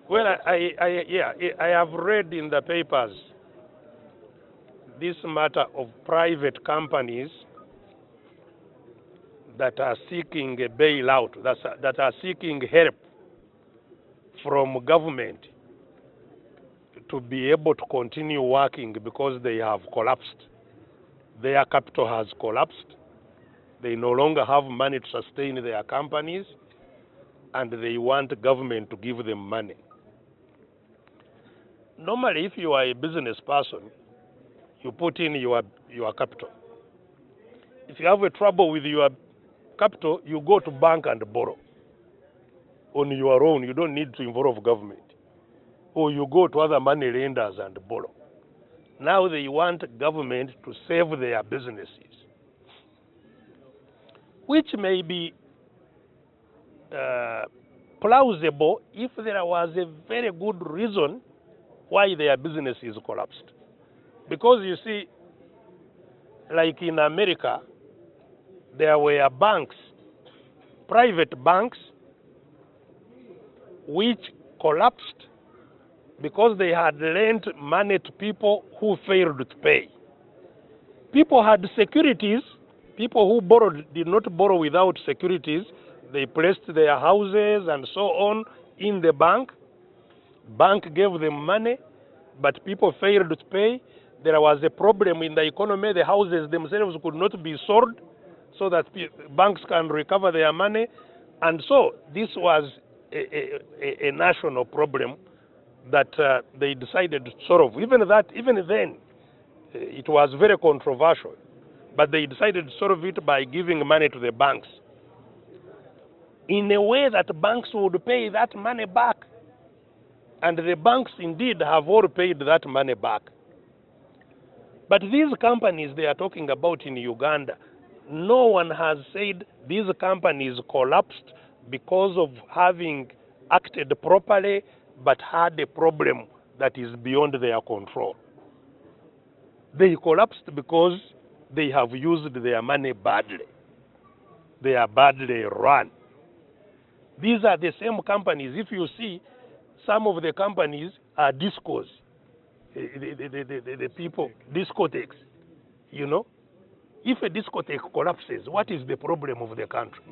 Well, I have read in the papers this matter of private companies that are seeking a bailout, that are seeking help from government to be able to continue working because they have collapsed. Their capital has collapsed. They no longer have money to sustain their companies, and they want government to give them money. Normally, if you are a business person, you put in your capital. If you have a trouble with your capital, you go to bank and borrow on your own. You don't need to involve government. Or you go to other money lenders and borrow. Now they want government to save their businesses, which may be plausible if there was a very good reason why their businesses collapsed. Because you see, like in America, there were banks, private banks, which collapsed because they had lent money to people who failed to pay. People had securities. People who borrowed did not borrow without securities. They placed their houses and so on in the bank. Bank gave them money, but people failed to pay. There was a problem in the economy. The houses themselves could not be sold so that banks can recover their money. And so this was a national problem that they decided to solve. Even then, it was very controversial. But they decided to solve it by giving money to the banks in a way that banks would pay that money back. And the banks indeed have all paid that money back. But these companies they are talking about in Uganda, no one has said these companies collapsed because of having acted properly but had a problem that is beyond their control. They collapsed because they have used their money badly. They are badly run. These are the same companies. If you see, some of the companies are discos. The people, discotheques, you know. If a discotheque collapses, what is the problem of the country?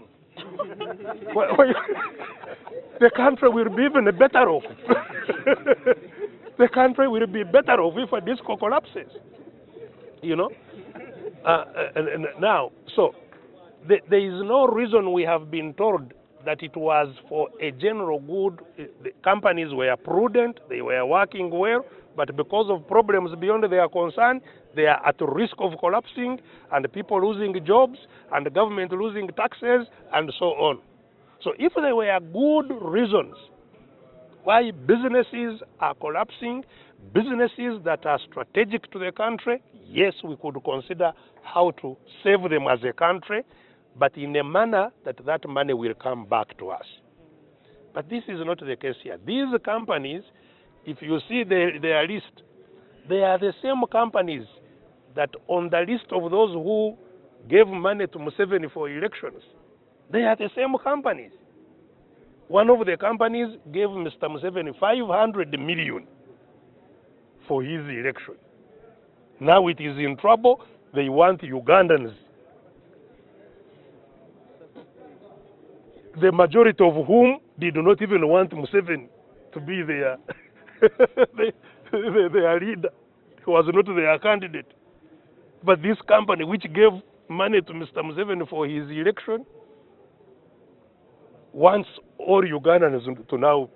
The country will be even better off. The country will be better off if a disco collapses, you know. And now, so there is no reason we have been told that it was for a general good. The companies were prudent, they were working well, but because of problems beyond their concern, they are at risk of collapsing, and people losing jobs, and the government losing taxes, and so on. So if there were good reasons why businesses are collapsing, businesses that are strategic to the country, yes, we could consider how to save them as a country, but in a manner that that money will come back to us. But this is not the case here. These companies, if you see their list, they are the same companies that on the list of those who gave money to Museveni for elections, they are the same companies. One of the companies gave Mr. Museveni 500 million for his election. Now it is in trouble. They want Ugandans, the majority of whom did not even want Museveni to be their, their leader. He was not their candidate. But this company, which gave money to Mr. Museveni for his election, wants all Ugandans to now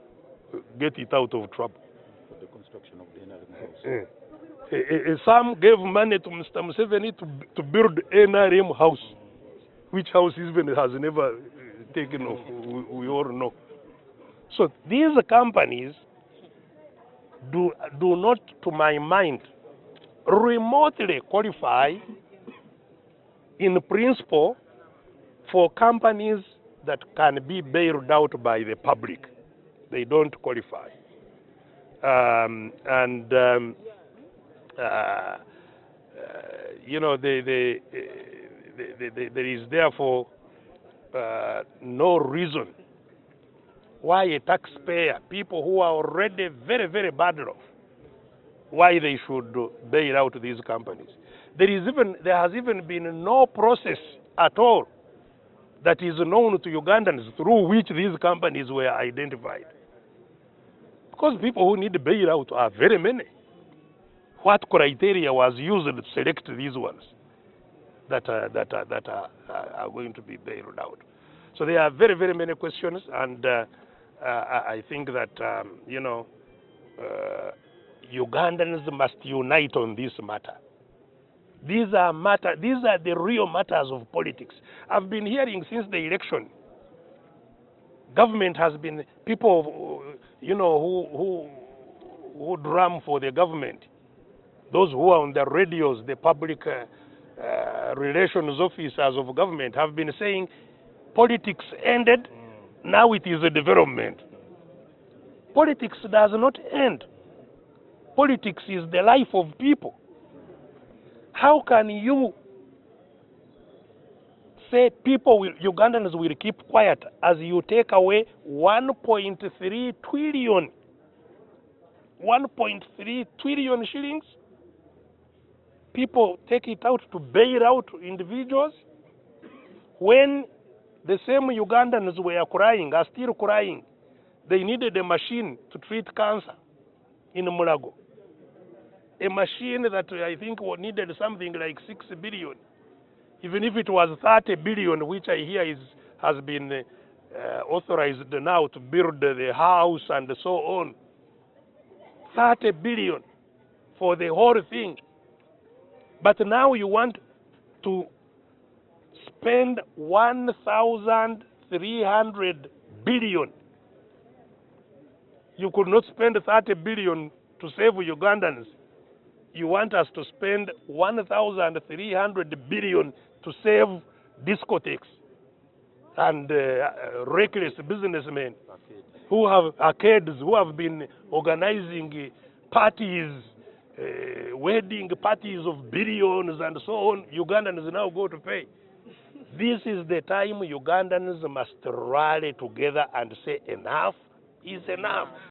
get it out of trouble. For the construction of the NRM house. Some gave money to Mr. Museveni to build NRM house, which house even has never taken off, we all know. So these companies do not, to my mind, remotely qualify in principle for companies that can be bailed out by the public. They don't qualify. You know, there is therefore no reason why a taxpayer, people who are already very, very bad off, why they should bail out these companies. There has even been no process at all that is known to Ugandans through which these companies were identified. Because people who need bailout are very many. What criteria was used to select these ones that are going to be bailed out? So there are very, very many questions, and I think that Ugandans must unite on this matter. These are the real matters of politics. I've been hearing since the election. Government has been people, who drum for the government. Those who are on the radios, the public relations officers of government have been saying, politics ended. Now it is a development. Politics does not end. Politics is the life of people. How can you say Ugandans will keep quiet as you take away 1.3 trillion, 1.3 trillion shillings? People take it out to bail out individuals when the same Ugandans were crying, are still crying. They needed a machine to treat cancer in Mulago. A machine that I think needed something like 6 billion. Even if it was 30 billion, which I hear has been authorized now to build the house and so on. 30 billion for the whole thing. But now you want to spend 1,300 billion. You could not spend 30 billion to save Ugandans. You want us to spend 1,300 billion to save discotheques and reckless businessmen who have arcades, who have been organizing parties, wedding parties of billions and so on. Ugandans now go to pay. This is the time Ugandans must rally together and say enough is enough.